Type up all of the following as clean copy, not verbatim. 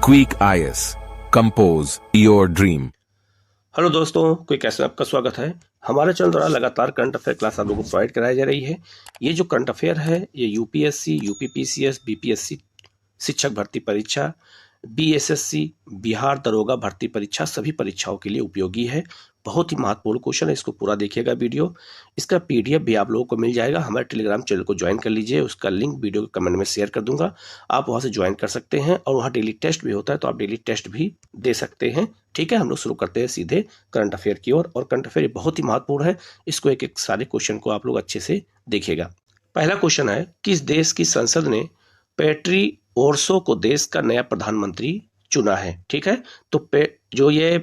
Quick IS. Compose your dream. Hello दोस्तों, quick ऐसे आपका स्वागत है। हमारे चैनल द्वारा लगातार करंट अफेयर क्लास आप लोगों को प्रोवाइड कराई जा रही है। ये जो करंट अफेयर है ये यूपीएससी, यूपीपीसीएस, बीपीएससी शिक्षक भर्ती परीक्षा, बीएसएससी, बिहार दरोगा भर्ती परीक्षा, सभी परीक्षाओं के लिए उपयोगी है। बहुत ही महत्वपूर्ण क्वेश्चन है, इसको पूरा देखिएगा वीडियो। इसका पीडीएफ भी आप लोगों को मिल जाएगा। हमारे टेलीग्राम चैनल को ज्वाइन कर लीजिए, उसका लिंक वीडियो के कमेंट में शेयर कर दूंगा, आप वहां से ज्वाइन कर सकते हैं। और वहाँ डेली टेस्ट भी होता है, तो आप डेली टेस्ट भी दे सकते हैं। ठीक है, हम लोग शुरू करते हैं सीधे करंट अफेयर की ओर। और करंट अफेयर बहुत ही महत्वपूर्ण है, इसको एक एक सारे क्वेश्चन को आप लोग अच्छे से देखिएगा। पहला क्वेश्चन है, किस देश की संसद ने पैट्री ओरसो को देश का नया प्रधानमंत्री चुना है? ठीक है, तो जो ये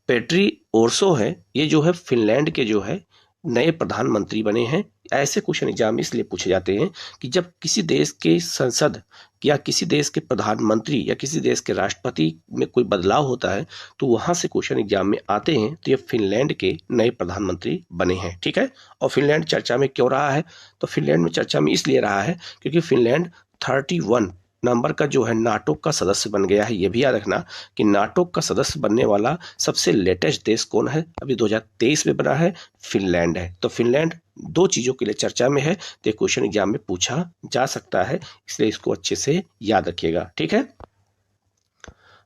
पैट्री ओरसो है, ये जो है फिनलैंड के जो है नए प्रधानमंत्री बने हैं। ऐसे क्वेश्चन एग्जाम में इसलिए पूछे जाते हैं कि जब किसी देश के संसद या किसी देश के प्रधानमंत्री या किसी देश के राष्ट्रपति में कोई बदलाव होता है तो वहां से क्वेश्चन एग्जाम में आते हैं। तो ये फिनलैंड के नए प्रधानमंत्री बने हैं। ठीक है, और फिनलैंड चर्चा में क्यों रहा है? तो फिनलैंड में चर्चा में इसलिए रहा है क्योंकि फिनलैंड 31 नंबर का जो है नाटो का सदस्य बन गया है। ये भी याद रखना कि नाटो का सदस्य बनने वाला सबसे लेटेस्ट देश कौन है? अभी 2023 में बना है, फिनलैंड है। तो फिनलैंड दो चीजों के लिए चर्चा में है, तो क्वेश्चन एग्जाम में पूछा जा सकता है, इसलिए इसको अच्छे से याद रखिएगा। ठीक है,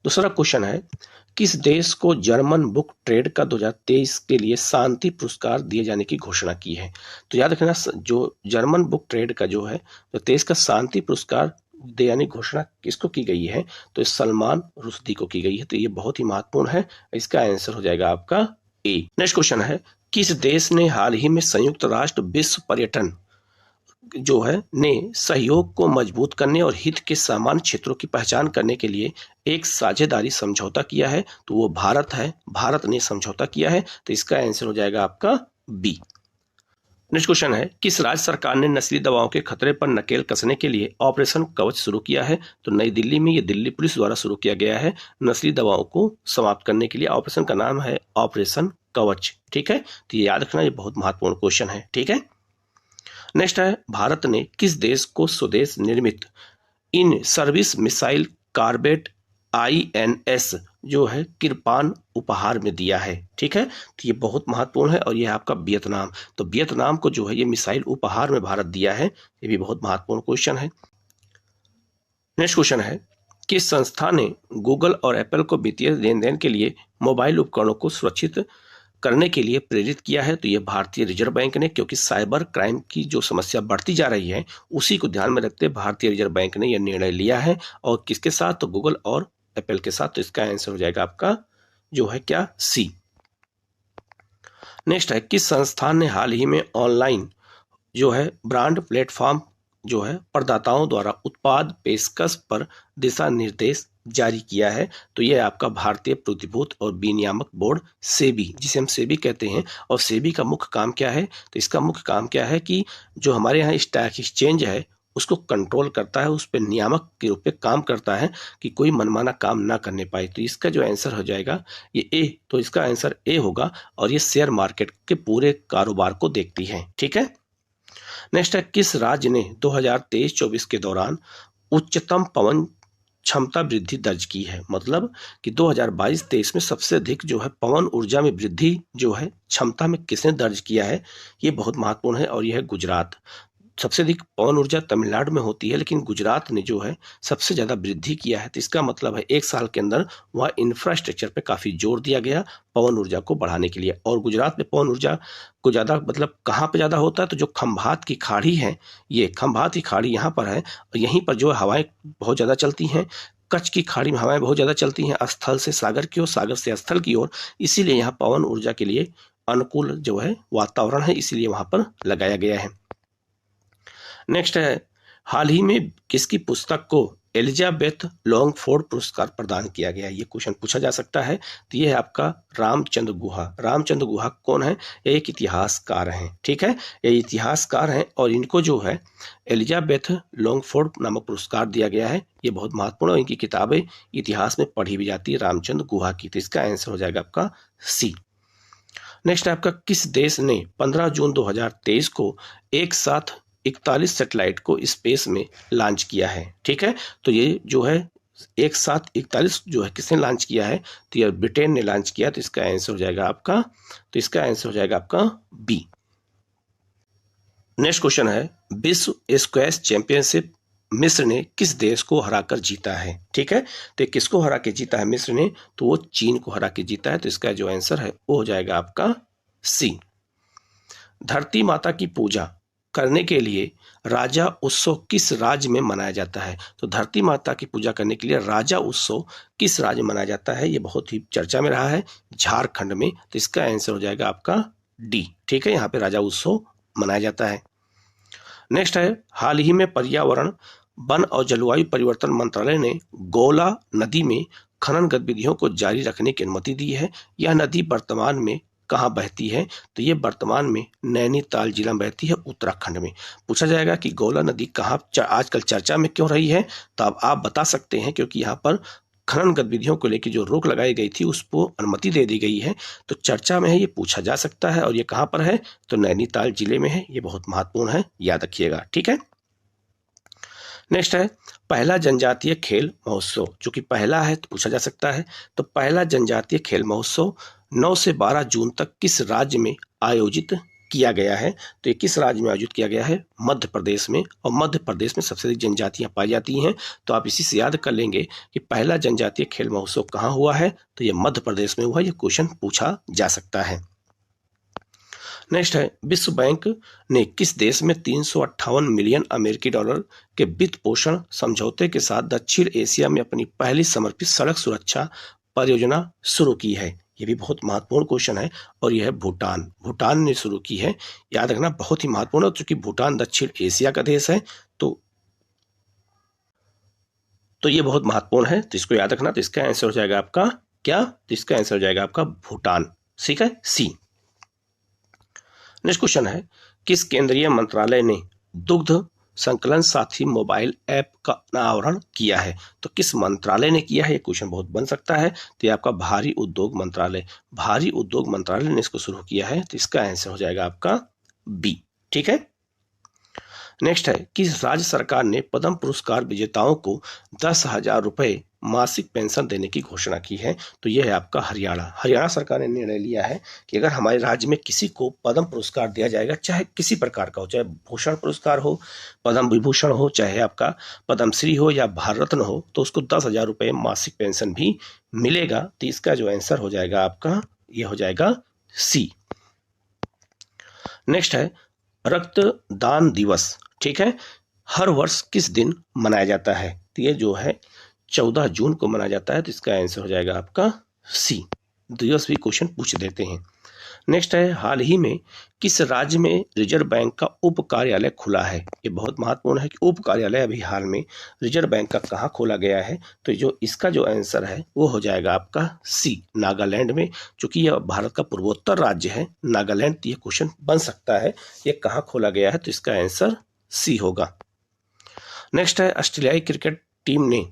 दूसरा क्वेश्चन है, किस देश को जर्मन बुक ट्रेड का 2023 के लिए शांति पुरस्कार दिए जाने की घोषणा की है? तो याद रखना, जो जर्मन बुक ट्रेड का जो है तो देश का शांति पुरस्कार दिए जाने की घोषणा किसको की गई है? तो सलमान रुश्दी को की गई है। तो ये बहुत ही महत्वपूर्ण है, इसका आंसर हो जाएगा आपका ए। नेक्स्ट क्वेश्चन है, किस देश ने हाल ही में संयुक्त राष्ट्र विश्व पर्यटन जो है ने सहयोग को मजबूत करने और हित के समान क्षेत्रों की पहचान करने के लिए एक साझेदारी समझौता किया है? तो वो भारत है, भारत ने समझौता किया है। तो इसका आंसर हो जाएगा आपका बी। नेक्स्ट क्वेश्चन है, किस राज्य सरकार ने नस्ली दवाओं के खतरे पर नकेल कसने के लिए ऑपरेशन कवच शुरू किया है? तो नई दिल्ली में ये दिल्ली पुलिस द्वारा शुरू किया गया है नस्ली दवाओं को समाप्त करने के लिए। ऑपरेशन का नाम है ऑपरेशन कवच। ठीक है, तो ये याद रखना, ये बहुत महत्वपूर्ण क्वेश्चन है। ठीक है, नेक्स्ट है, भारत ने किस देश को स्वदेश निर्मित in service missile corvette INS जो है किरपान उपहार में दिया है? ठीक है, तो ये बहुत महत्वपूर्ण है और ये है आपका वियतनाम। तो वियतनाम को जो है ये मिसाइल उपहार में भारत दिया है, ये भी बहुत महत्वपूर्ण क्वेश्चन है। नेक्स्ट क्वेश्चन है, किस संस्था ने गूगल और एप्पल को वित्तीय लेन देन के लिए मोबाइल उपकरणों को सुरक्षित करने के लिए प्रेरित किया है? तो ये भारतीय रिजर्व बैंक ने, क्योंकि साइबर क्राइम की जो समस्या बढ़ती जा रही है उसी को ध्यान में रखते भारतीय रिजर्व बैंक ने यह निर्णय लिया है। और किसके साथ? तो गूगल और एप्पल के साथ। तो इसका आंसर हो जाएगा आपका जो है क्या, सी। नेक्स्ट है, किस संस्थान ने हाल ही में ऑनलाइन जो है ब्रांड प्लेटफॉर्म जो है प्रदाताओं द्वारा उत्पाद पेशकश पर दिशा निर्देश जारी किया है? तो यह आपका भारतीय प्रतिभूति और विनियामक बोर्ड सेबी, जिसे हम सेबी कहते हैं। और सेबी का मुख्य काम क्या है? तो इसका मुख्य काम क्या है कि जो हमारे यहाँ स्टॉक एक्सचेंज है उसको कंट्रोल करता है, उस पर नियामक के रूप में काम करता है कि कोई मनमाना काम ना करने पाए। तो इसका जो आंसर हो जाएगा ये ए। तो इसका आंसर ए होगा और ये शेयर मार्केट के पूरे कारोबार को देखती है। ठीक है, नेक्स्ट है, किस राज्य ने 2023-24 के दौरान उच्चतम पवन क्षमता वृद्धि दर्ज की है? मतलब कि 2022-23 में सबसे अधिक जो है पवन ऊर्जा में वृद्धि जो है क्षमता में किसने दर्ज किया है? ये बहुत महत्वपूर्ण है और यह है गुजरात। सबसे अधिक पवन ऊर्जा तमिलनाडु में होती है, लेकिन गुजरात ने जो है सबसे ज्यादा वृद्धि किया है। तो इसका मतलब है एक साल के अंदर वह इंफ्रास्ट्रक्चर पे काफी जोर दिया गया पवन ऊर्जा को बढ़ाने के लिए। और गुजरात में पवन ऊर्जा को ज्यादा मतलब कहाँ पे ज्यादा होता है? तो जो खंभात की खाड़ी है, ये खंभात की खाड़ी यहाँ पर है और यहीं पर जो हवाएं बहुत ज्यादा चलती हैं। कच्छ की खाड़ी में हवाएं बहुत ज्यादा चलती हैं, स्थल से सागर की ओर, सागर से स्थल की ओर। इसीलिए यहाँ पवन ऊर्जा के लिए अनुकूल जो है वातावरण है, इसीलिए वहां पर लगाया गया है। नेक्स्ट है, हाल ही में किसकी पुस्तक को एलिजाबेथ लॉन्गफोर्ड पुरस्कार प्रदान किया गया? ये क्वेश्चन पूछा जा सकता है। तो ये है आपका रामचंद्र गुहा। रामचंद्र गुहा कौन है? ये एक इतिहासकार हैं। ठीक है, ये इतिहासकार हैं और इनको जो है एलिजाबेथ लॉन्गफोर्ड नामक पुरस्कार दिया गया है। ये बहुत महत्वपूर्ण है, इनकी किताबें इतिहास में पढ़ी भी जाती है रामचंद्र गुहा की। तो इसका आंसर हो जाएगा आपका सी। नेक्स्ट है आपका, किस देश ने 15 जून 2023 को एक साथ 41 सैटेलाइट को स्पेस में लॉन्च किया है? ठीक है, तो ये जो है एक साथ 41 जो है किसने लॉन्च किया है, तो यह ब्रिटेन ने लॉन्च किया। तो इसका आंसर हो जाएगा आपका, तो इसका आंसर हो जाएगा आपका बी। नेक्स्ट क्वेश्चन है, विश्व स्क्वैश चैंपियनशिप मिस्र ने किस देश को हराकर जीता है? ठीक है, तो किसको हरा के जीता है मिस्र ने, तो वो चीन को हरा के जीता है। तो इसका जो आंसर है वो हो जाएगा आपका सी। धरती माता की पूजा करने के लिए राजा उत्सव किस राज्य में मनाया जाता है? तो धरती माता की पूजा करने के लिए राजा उत्सव किस राज्य में मनाया जाता है? ये बहुत ही चर्चा में रहा है, झारखंड में। तो इसका आंसर हो जाएगा आपका डी। ठीक है, यहाँ पे राजा उत्सव मनाया जाता है। नेक्स्ट है, हाल ही में पर्यावरण, वन और जलवायु परिवर्तन मंत्रालय ने गौला नदी में खनन गतिविधियों को जारी रखने की अनुमति दी है। यह नदी वर्तमान में कहाँ बहती है? तो ये वर्तमान में नैनीताल जिला में बहती है, उत्तराखंड में। पूछा जाएगा कि गौला नदी कहाँ आजकल चर्चा में क्यों रही है, तो अब आप बता सकते हैं क्योंकि यहाँ पर खनन गतिविधियों को लेकर जो रोक लगाई गई थी उसको अनुमति दे दी गई है, तो चर्चा में है, ये पूछा जा सकता है। और ये कहाँ पर है, तो नैनीताल जिले में है। ये बहुत महत्वपूर्ण है, याद रखिएगा। ठीक है, नेक्स्ट है, पहला जनजातीय खेल महोत्सव, जो कि पहला है तो पूछा जा सकता है। तो पहला जनजातीय खेल महोत्सव 9 से 12 जून तक किस राज्य में आयोजित किया गया है? तो ये किस राज्य में आयोजित किया गया है? मध्य प्रदेश में। और मध्य प्रदेश में सबसे अधिक जनजातियां पाई जाती हैं, तो आप इसी से याद कर लेंगे कि पहला जनजातीय खेल महोत्सव कहाँ हुआ है, तो ये मध्य प्रदेश में हुआ। ये क्वेश्चन पूछा जा सकता है। नेक्स्ट है, विश्व बैंक ने किस देश में 358 मिलियन अमेरिकी डॉलर के वित्त पोषण समझौते के साथ दक्षिण एशिया में अपनी पहली समर्पित सड़क सुरक्षा परियोजना शुरू की है? ये भी बहुत महत्वपूर्ण क्वेश्चन है, और यह है भूटान। भूटान ने शुरू की है, याद रखना, बहुत ही महत्वपूर्ण है, क्योंकि भूटान दक्षिण एशिया का देश है। तो ये बहुत महत्वपूर्ण है, तो इसको याद रखना। तो इसका आंसर हो जाएगा आपका क्या? तो इसका आंसर हो जाएगा आपका भूटान। ठीक है, सी। नेक्स्ट क्वेश्चन है, किस केंद्रीय मंत्रालय ने दुग्ध संकलन साथी मोबाइल ऐप का अनावरण किया है? तो किस मंत्रालय ने किया है, ये क्वेश्चन बहुत बन सकता है। तो ये आपका भारी उद्योग मंत्रालय, भारी उद्योग मंत्रालय ने इसको शुरू किया है। तो इसका आंसर हो जाएगा आपका बी। ठीक है, नेक्स्ट है, किस राज्य सरकार ने पद्म पुरस्कार विजेताओं को 10,000 रुपए मासिक पेंशन देने की घोषणा की है? तो यह है आपका हरियाणा। हरियाणा सरकार ने निर्णय लिया है कि अगर हमारे राज्य में किसी को पद्म पुरस्कार दिया जाएगा, चाहे किसी प्रकार का हो, चाहे भूषण पुरस्कार हो, पद्म विभूषण हो, चाहे आपका पद्मश्री हो या भारत रत्न हो, तो उसको 10,000 रुपए मासिक पेंशन भी मिलेगा। तो इसका जो आंसर हो जाएगा आपका, यह हो जाएगा सी। नेक्स्ट है, रक्तदान दिवस, ठीक है, हर वर्ष किस दिन मनाया जाता है? तो ये जो है 14 जून को मनाया जाता है। तो इसका आंसर हो जाएगा आपका सी। दिवस भी क्वेश्चन पूछ देते हैं। नेक्स्ट है, हाल ही में किस राज्य में रिजर्व बैंक का उप कार्यालय खुला है? ये बहुत महत्वपूर्ण है कि उप कार्यालय अभी हाल में रिजर्व बैंक का कहाँ खोला गया है? तो जो इसका जो आंसर है वो हो जाएगा आपका सी, नागालैंड में। चूंकि यह भारत का पूर्वोत्तर राज्य है नागालैंड, तो ये क्वेश्चन बन सकता है ये कहाँ खोला गया है, तो इसका आंसर सी होगा। नेक्स्ट है, ऑस्ट्रेलियाई क्रिकेट टीम ने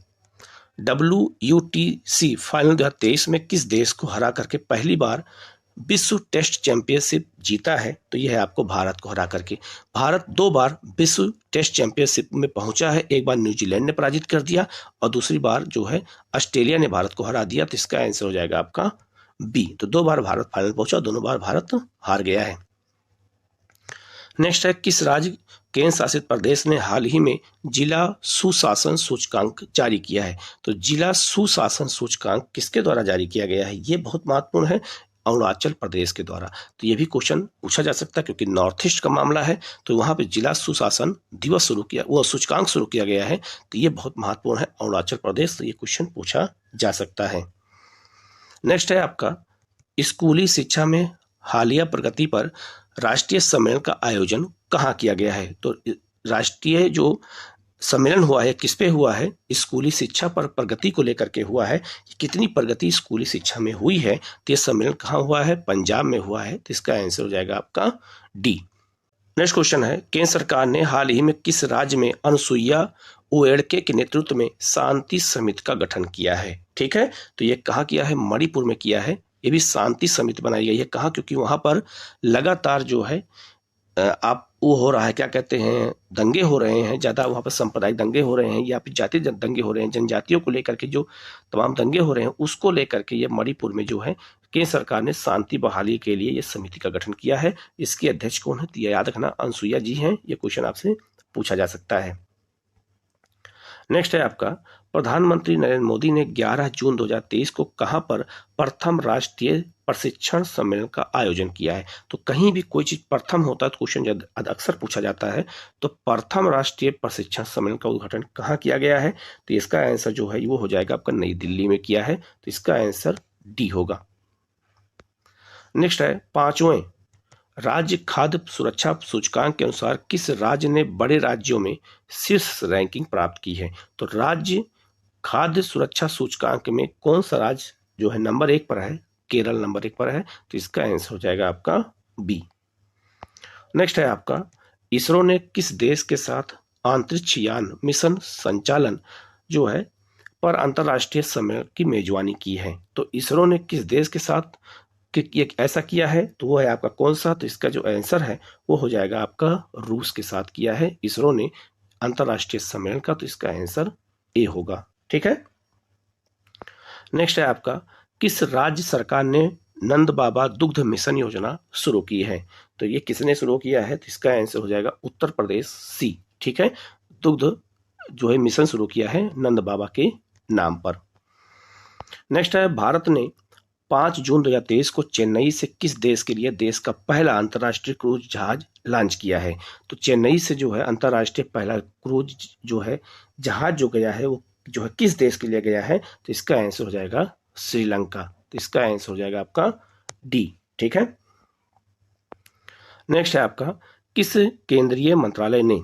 WUTC फाइनल 2023 में किस देश को हरा करके पहली बार विश्व टेस्ट चैंपियनशिप जीता है? तो यह है आपको भारत को हरा करके। भारत 2 बार विश्व टेस्ट चैंपियनशिप में पहुंचा है, एक बार न्यूजीलैंड ने पराजित कर दिया और दूसरी बार जो है ऑस्ट्रेलिया ने भारत को हरा दिया। तो इसका आंसर हो जाएगा आपका बी। तो 2 बार भारत फाइनल पहुंचा, दोनों बार भारत हार गया है। नेक्स्ट है, किस राज्य केंद्र शासित प्रदेश ने हाल ही में जिला सुशासन सूचकांक जारी किया है? तो जिला सुशासन सूचकांक किसके द्वारा जारी किया गया है? ये बहुत महत्वपूर्ण है, अरुणाचल प्रदेश के द्वारा। तो ये भी क्वेश्चन पूछा जा सकता है क्योंकि नॉर्थ ईस्ट का मामला है, तो वहां पे जिला सुशासन दिवस शुरू किया, वो सूचकांक शुरू किया गया है। तो ये बहुत महत्वपूर्ण है, अरुणाचल प्रदेश। तो ये क्वेश्चन पूछा जा सकता है। नेक्स्ट है आपका, स्कूली शिक्षा में हालिया प्रगति पर राष्ट्रीय सम्मेलन का आयोजन कहाँ किया गया है? तो राष्ट्रीय जो सम्मेलन हुआ है किस पे हुआ है? स्कूली शिक्षा पर प्रगति को लेकर के हुआ है। कितनी प्रगति स्कूली शिक्षा में हुई है, तो ये सम्मेलन कहाँ हुआ है? पंजाब में हुआ है। तो इसका आंसर हो जाएगा आपका डी। नेक्स्ट क्वेश्चन है, केंद्र सरकार ने हाल ही में किस राज्य में अनुसुईया उइके के नेतृत्व में शांति समिति का गठन किया है? ठीक है, तो ये कहाँ किया है? मणिपुर में किया है। ये भी शांति समिति बनाई गई है। कहाँ? क्योंकि वहां पर लगातार जो है आप वो हो रहा है, क्या कहते हैं, दंगे हो रहे हैं, ज़्यादा वहाँ पर सांप्रदायिक दंगे हो रहे हैं या फिर जाति दंगे हो रहे हैं, जनजातियों को लेकर के जो तमाम दंगे हो रहे हैं उसको लेकर के ये मणिपुर में जो है केंद्र सरकार ने शांति बहाली के लिए ये समिति का गठन किया है। इसके अध्यक्ष कौन है? तो याद रखना अनसुईया जी हैं। ये क्वेश्चन आपसे पूछा जा सकता है। नेक्स्ट है आपका, प्रधानमंत्री नरेंद्र मोदी ने 11 जून 2023 को कहां पर प्रथम राष्ट्रीय प्रशिक्षण सम्मेलन का आयोजन किया है? तो कहीं भी कोई चीज प्रथम होता है तो क्वेश्चन अक्सर पूछा जाता है। तो प्रथम राष्ट्रीय प्रशिक्षण सम्मेलन का उद्घाटन कहाँ किया गया है? तो इसका आंसर जो है वो हो जाएगा आपका नई दिल्ली में किया है। तो इसका आंसर डी होगा। नेक्स्ट है पांचवें, राज्य खाद्य सुरक्षा सूचकांक के अनुसार किस राज्य ने बड़े राज्यों में शीर्ष रैंकिंग प्राप्त की है? तो राज्य खाद्य सुरक्षा सूचकांक में कौन सा राज्य जो है नंबर 1 पर है? केरल नंबर 1 पर है। तो इसका आंसर हो जाएगा आपका बी। नेक्स्ट है आपका, इसरो ने किस देश के साथ अंतरिक्ष यान मिशन संचालन जो है पर अंतरराष्ट्रीय सम्मेलन की मेजबानी की है? तो इसरो ने किस देश के साथ ये ऐसा किया है? तो वो है आपका कौन सा? तो इसका जो आंसर है वो हो जाएगा आपका रूस के साथ किया है इसरो ने अंतरराष्ट्रीय सम्मेलन का। तो इसका आंसर ए होगा। ठीक है। नेक्स्ट है आपका, किस राज्य सरकार ने नंद बाबा दुग्ध मिशन योजना शुरू की है? तो ये किसने शुरू किया है? तो इसका आंसर हो जाएगा उत्तर प्रदेश सी। ठीक है, दुग्ध जो है मिशन शुरू किया है नंद बाबा के नाम पर। नेक्स्ट है, भारत ने 5 जून 2023 को चेन्नई से किस देश के लिए देश का पहला अंतर्राष्ट्रीय क्रूज जहाज लॉन्च किया है? तो चेन्नई से जो है अंतर्राष्ट्रीय पहला क्रूज जो है जहाज जो गया है वो जो है किस देश के लिए गया है? तो इसका आंसर हो जाएगा श्रीलंका। तो इसका आंसर हो जाएगा आपका डी। ठीक है। नेक्स्ट है आपका, किस केंद्रीय मंत्रालय ने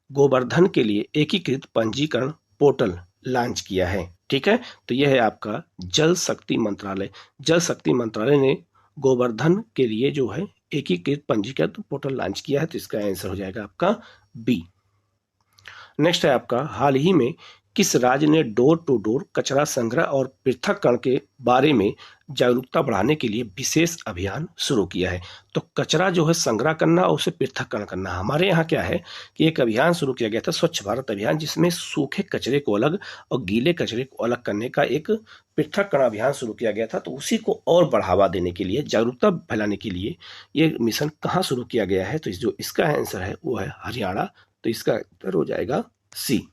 गोवर्धन के लिए एकीकृत पंजीकरण पोर्टल लॉन्च किया है? ठीक है, तो यह है आपका जल शक्ति मंत्रालय। जल शक्ति मंत्रालय ने गोवर्धन के लिए जो है एकीकृत पंजीकृत पोर्टल लॉन्च किया है। तो इसका आंसर हो जाएगा आपका बी। नेक्स्ट है आपका, हाल ही में किस राज्य ने डोर टू डोर कचरा संग्रह और पृथक्करण के बारे में जागरूकता बढ़ाने के लिए विशेष अभियान शुरू किया है? तो कचरा जो है संग्रह करना और उसे पृथक्करण करना। हमारे यहाँ क्या है कि एक अभियान शुरू किया गया था स्वच्छ भारत अभियान, जिसमें सूखे कचरे को अलग और गीले कचरे को अलग करने का एक पृथक्करण अभियान शुरू किया गया था। तो उसी को और बढ़ावा देने के लिए, जागरूकता फैलाने के लिए ये मिशन कहाँ शुरू किया गया है? तो जो इसका आंसर है वो है हरियाणा। तो इसका आंसर हो जाएगा सी।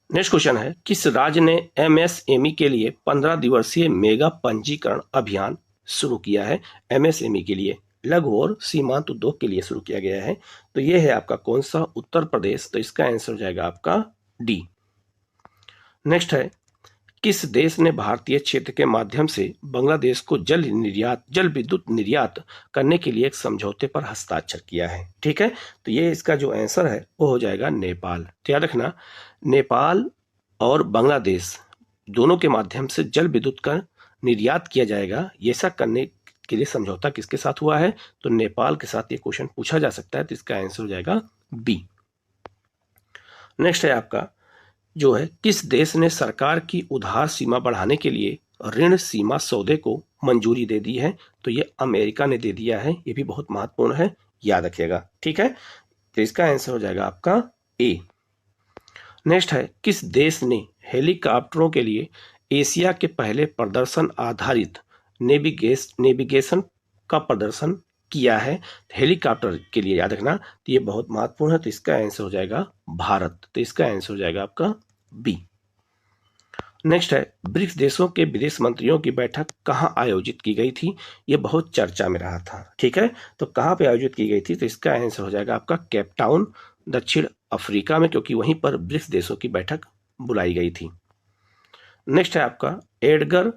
नेक्स्ट क्वेश्चन है, किस राज्य ने एमएसएमई के लिए 15 दिवसीय मेगा पंजीकरण अभियान शुरू किया है? एमएसएमई के लिए, लघु और सीमांत उद्योग के लिए शुरू किया गया है। तो ये है आपका कौन सा? उत्तर प्रदेश। तो इसका आंसर हो जाएगा आपका डी। नेक्स्ट है, किस देश ने भारतीय क्षेत्र के माध्यम से बांग्लादेश को जल विद्युत निर्यात करने के लिए एक समझौते पर हस्ताक्षर किया है? ठीक है, तो ये इसका जो आंसर है वो हो जाएगा नेपाल। तो याद रखना, नेपाल और बांग्लादेश दोनों के माध्यम से जल विद्युत का निर्यात किया जाएगा। ऐसा करने के लिए समझौता किसके साथ हुआ है? तो नेपाल के साथ ये क्वेश्चन पूछा जा सकता है। तो इसका आंसर हो जाएगा बी। नेक्स्ट है आपका जो है, किस देश ने सरकार की उधार सीमा बढ़ाने के लिए ऋण सीमा सौदे को मंजूरी दे दी है? तो ये अमेरिका ने दे दिया है। ये भी बहुत महत्वपूर्ण है, याद रखिएगा। ठीक है, तो इसका आंसर हो जाएगा आपका ए। नेक्स्ट है, किस देश ने हेलीकॉप्टरों के लिए एशिया के पहले प्रदर्शन आधारित नेविगेशन का प्रदर्शन किया है? हेलीकॉप्टर के लिए याद रखना, तो ये बहुत महत्वपूर्ण है। तो इसका आंसर हो जाएगा भारत। तो इसका आंसर हो जाएगा आपका बी। नेक्स्ट है, ब्रिक्स देशों के विदेश मंत्रियों की बैठक कहां आयोजित की गई थी? ये बहुत चर्चा में रहा था। ठीक है, तो कहां पे आयोजित की गई थी? तो इसका आंसर हो जाएगा आपका केप टाउन, दक्षिण अफ्रीका में, क्योंकि वहीं पर ब्रिक्स देशों की बैठक बुलाई गई थी। नेक्स्ट है आपका, एडगर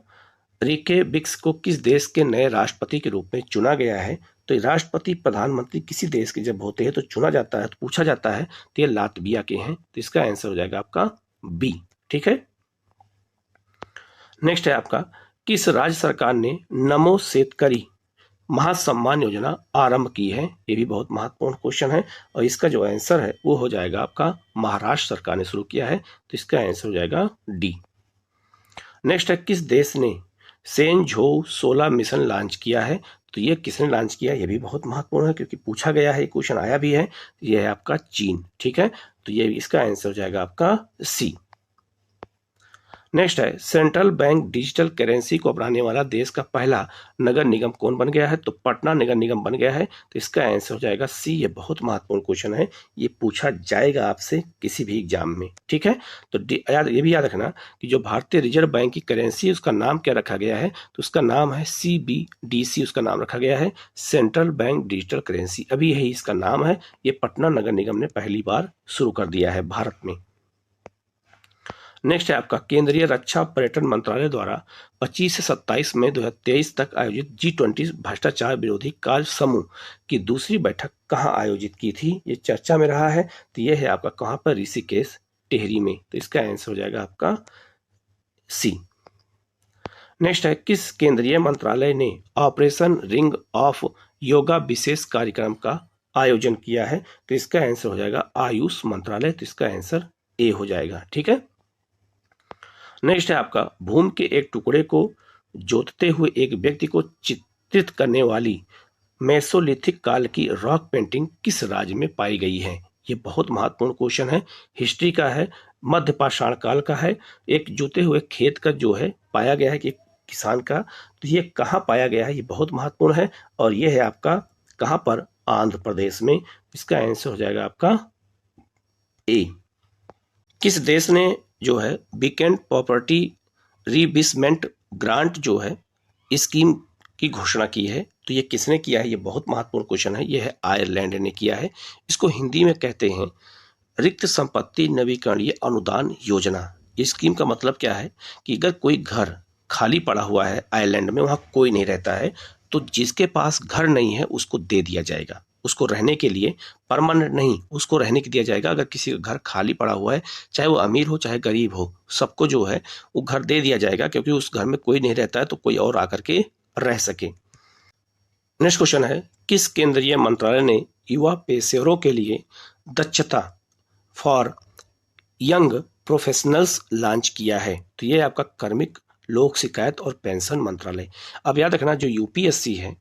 रिकेबिक्स को किस देश के नए राष्ट्रपति के रूप में चुना गया है? तो राष्ट्रपति प्रधानमंत्री किसी देश के जब होते हैं तो चुना जाता है, तो पूछा जाता है, तो ये लातविया के हैं। तो इसका आंसर हो जाएगा आपका बी। ठीक है। नेक्स्ट है आपका, किस राज्य सरकार ने नमो शेतकरी महासम्मान योजना आरंभ की है? ये भी बहुत महत्वपूर्ण क्वेश्चन है और इसका जो आंसर है वो हो जाएगा आपका महाराष्ट्र सरकार ने शुरू किया है। तो इसका आंसर हो जाएगा डी। नेक्स्ट है, किस देश ने सेनझोउ 16 मिशन लॉन्च किया है? तो ये किसने लॉन्च किया, ये भी बहुत महत्वपूर्ण है क्योंकि पूछा गया है, क्वेश्चन आया भी है। ये है आपका चीन। ठीक है, तो ये इसका आंसर हो जाएगा आपका सी। नेक्स्ट है, सेंट्रल बैंक डिजिटल करेंसी को अपनाने वाला देश का पहला नगर निगम कौन बन गया है, तो पटना नगर निगम बन गया है। तो इसका आंसर हो जाएगा सी। ये बहुत महत्वपूर्ण क्वेश्चन है, ये पूछा जाएगा आपसे किसी भी एग्जाम में। ठीक है, तो ये भी याद रखना कि जो भारतीय रिजर्व बैंक की करेंसी है उसका नाम क्या रखा गया है, तो उसका नाम है CBDC, उसका नाम रखा गया है सेंट्रल बैंक डिजिटल करेंसी। अभी यही इसका नाम है, ये पटना नगर निगम ने पहली बार शुरू कर दिया है भारत में। नेक्स्ट है आपका, केंद्रीय रक्षा पर्यटन मंत्रालय द्वारा 25 से 27 मई 2023 तक आयोजित G20 भ्रष्टाचार विरोधी कार्य समूह की दूसरी बैठक कहां आयोजित की थी, ये चर्चा में रहा है। तो ये है आपका कहां पर, ऋषिकेश टिहरी में। तो इसका आंसर हो जाएगा आपका सी। नेक्स्ट है, किस केंद्रीय मंत्रालय ने ऑपरेशन रिंग ऑफ योगा विशेष कार्यक्रम का आयोजन किया है, तो इसका आंसर हो जाएगा आयुष मंत्रालय। तो इसका आंसर ए हो जाएगा। ठीक है, नेक्स्ट है आपका, भूमि के एक टुकड़े को जोतते हुए एक व्यक्ति को चित्रित करने वाली मेसोलिथिक काल की रॉक पेंटिंग किस राज्य में पाई गई है। ये बहुत महत्वपूर्ण क्वेश्चन है, हिस्ट्री का है, मध्य पाषाण काल का है। एक जोते हुए खेत का जो है पाया गया है कि किसान का, तो ये कहाँ पाया गया है, ये बहुत महत्वपूर्ण है। और ये है आपका कहाँ पर, आंध्र प्रदेश में। इसका आंसर हो जाएगा आपका ए। किस देश ने जो है वीकेंड प्रॉपर्टी रीबिसमेंट ग्रांट जो है स्कीम की घोषणा की है, तो ये किसने किया है, ये बहुत महत्वपूर्ण क्वेश्चन है। ये है आयरलैंड ने किया है। इसको हिंदी में कहते हैं रिक्त संपत्ति नवीकरणीय अनुदान योजना। इस स्कीम का मतलब क्या है कि अगर कोई घर खाली पड़ा हुआ है आयरलैंड में, वहाँ कोई नहीं रहता है, तो जिसके पास घर नहीं है उसको दे दिया जाएगा, उसको रहने के लिए, परमानेंट नहीं, उसको रहने के दिया जाएगा। अगर किसी का घर खाली पड़ा हुआ है, चाहे वो अमीर हो चाहे गरीब हो, सबको जो है वो घर दे दिया जाएगा, क्योंकि उस घर में कोई नहीं रहता है तो कोई और आकर के रह सके। नेक्स्ट क्वेश्चन है, किस केंद्रीय मंत्रालय ने युवा पेशेवरों के लिए दक्षता फॉर यंग प्रोफेशनल्स लॉन्च किया है, तो ये आपका कार्मिक लोक शिकायत और पेंशन मंत्रालय। अब याद रखना, जो यूपीएससी है,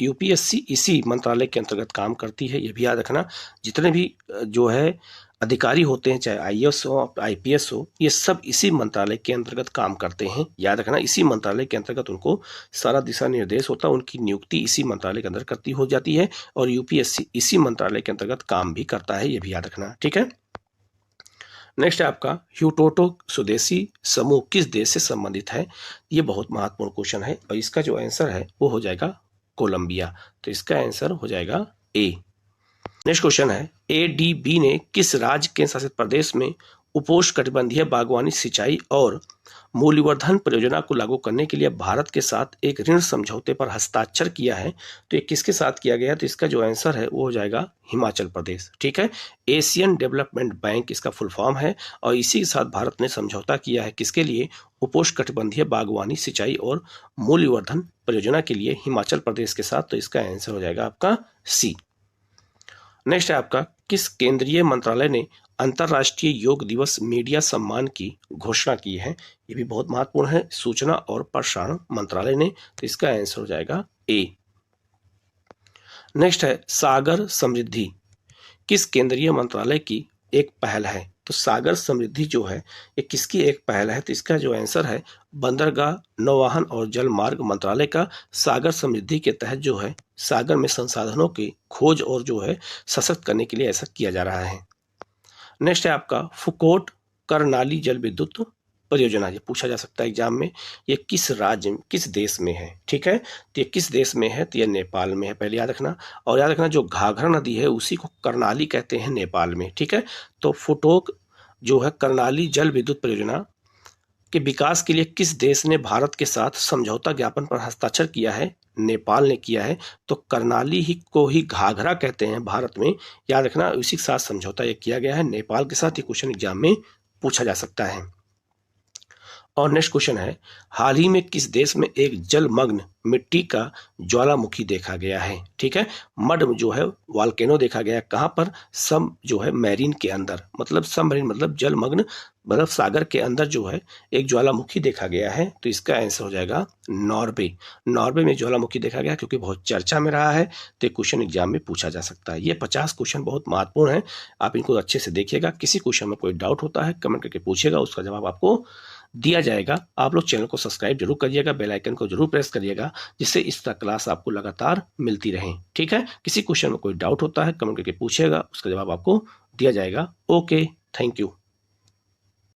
यूपीएससी इसी मंत्रालय के अंतर्गत काम करती है। ये भी याद रखना, जितने भी जो है अधिकारी होते हैं, चाहे आईएएस हो आईपीएस हो, ये सब इसी मंत्रालय के अंतर्गत काम करते हैं। याद रखना, इसी मंत्रालय के अंतर्गत उनको सारा दिशा निर्देश होता है, उनकी नियुक्ति इसी मंत्रालय के अंदर करती हो जाती है, और यूपीएससी इसी मंत्रालय के अंतर्गत काम भी करता है। ये भी याद रखना। ठीक है, नेक्स्ट है आपका, ह्यूटोटो स्वदेशी समूह किस देश से संबंधित है। ये बहुत महत्वपूर्ण क्वेश्चन है, और इसका जो आंसर है वो हो जाएगा कोलंबिया। तो इसका आंसर हो जाएगा ए। नेक्स्ट क्वेश्चन है, एडीबी ने किस राज्य केंद्र शासित प्रदेश में उपोष्णकटिबंधीय बागवानी सिंचाई और मूल्यवर्धन परियोजना को लागू करने के लिए भारत के साथ एक ऋण समझौते पर हस्ताक्षर किया है, तो ये किसके साथ किया गया, तो इसका जो आंसर है वो हो जाएगा हिमाचल प्रदेश। ठीक है, एशियन डेवलपमेंट बैंक इसका फुल फॉर्म है, और इसी के साथ भारत ने समझौता किया है किसके लिए, उपोष्णकटिबंधीय बागवानी सिंचाई और मूल्यवर्धन परियोजना के लिए हिमाचल प्रदेश के साथ। तो इसका आंसर हो जाएगा आपका सी। नेक्स्ट है आपका, किस केंद्रीय मंत्रालय ने अंतर्राष्ट्रीय योग दिवस मीडिया सम्मान की घोषणा की है। ये भी बहुत महत्वपूर्ण है, सूचना और प्रसारण मंत्रालय ने। तो इसका आंसर हो जाएगा ए। नेक्स्ट है, सागर समृद्धि किस केंद्रीय मंत्रालय की एक पहल है। तो सागर समृद्धि जो है ये किसकी एक पहल है, तो इसका जो आंसर है बंदरगाह नौवहन और जल मार्ग मंत्रालय का। सागर समृद्धि के तहत जो है सागर में संसाधनों की खोज और जो है सशक्त करने के लिए ऐसा किया जा रहा है। नेक्स्ट है आपका, फुकोट करनाली जल विद्युत परियोजना। ये पूछा जा सकता है एग्जाम में, ये किस राज्य किस देश में है। ठीक है, तो ये किस देश में है, तो ये नेपाल में है, पहले याद रखना। और याद रखना, जो घाघरा नदी है उसी को करनाली कहते हैं नेपाल में। ठीक है, तो फुटोक जो है करनाली जल विद्युत परियोजना के विकास के लिए किस देश ने भारत के साथ समझौता ज्ञापन पर हस्ताक्षर किया है, नेपाल ने किया है। तो करनाली ही को ही घाघरा कहते हैं भारत में, याद रखना। उसी के साथ समझौता ये किया गया है नेपाल के साथ। ये क्वेश्चन एग्जाम में पूछा जा सकता है। और नेक्स्ट क्वेश्चन है, हाल ही में किस देश में एक जलमग्न मिट्टी का ज्वालामुखी देखा गया है। ठीक है, मड जो है वॉल्केनो देखा गया है, कहाँ पर, सब जो है मैरीन के अंदर, मतलब सबमरीन मतलब जलमग्न बर्फ सागर के अंदर जो है एक ज्वालामुखी देखा गया है, तो इसका आंसर हो जाएगा नॉर्वे। नॉर्वे में ज्वालामुखी देखा गया क्योंकि बहुत चर्चा में रहा है, तो क्वेश्चन एग्जाम में पूछा जा सकता है। ये 50 क्वेश्चन बहुत महत्वपूर्ण है, आप इनको अच्छे से देखिएगा। किसी क्वेश्चन में कोई डाउट होता है कमेंट करके पूछिएगा, उसका जवाब आपको दिया जाएगा। आप लोग चैनल को सब्सक्राइब जरूर करिएगा, बेल आइकन को जरूर प्रेस करिएगा, जिससे इस तरह क्लास आपको लगातार मिलती रहे। ठीक है, किसी क्वेश्चन में कोई डाउट होता है कमेंट करके पूछिएगा, उसका जवाब आपको दिया जाएगा। Okay, thank you.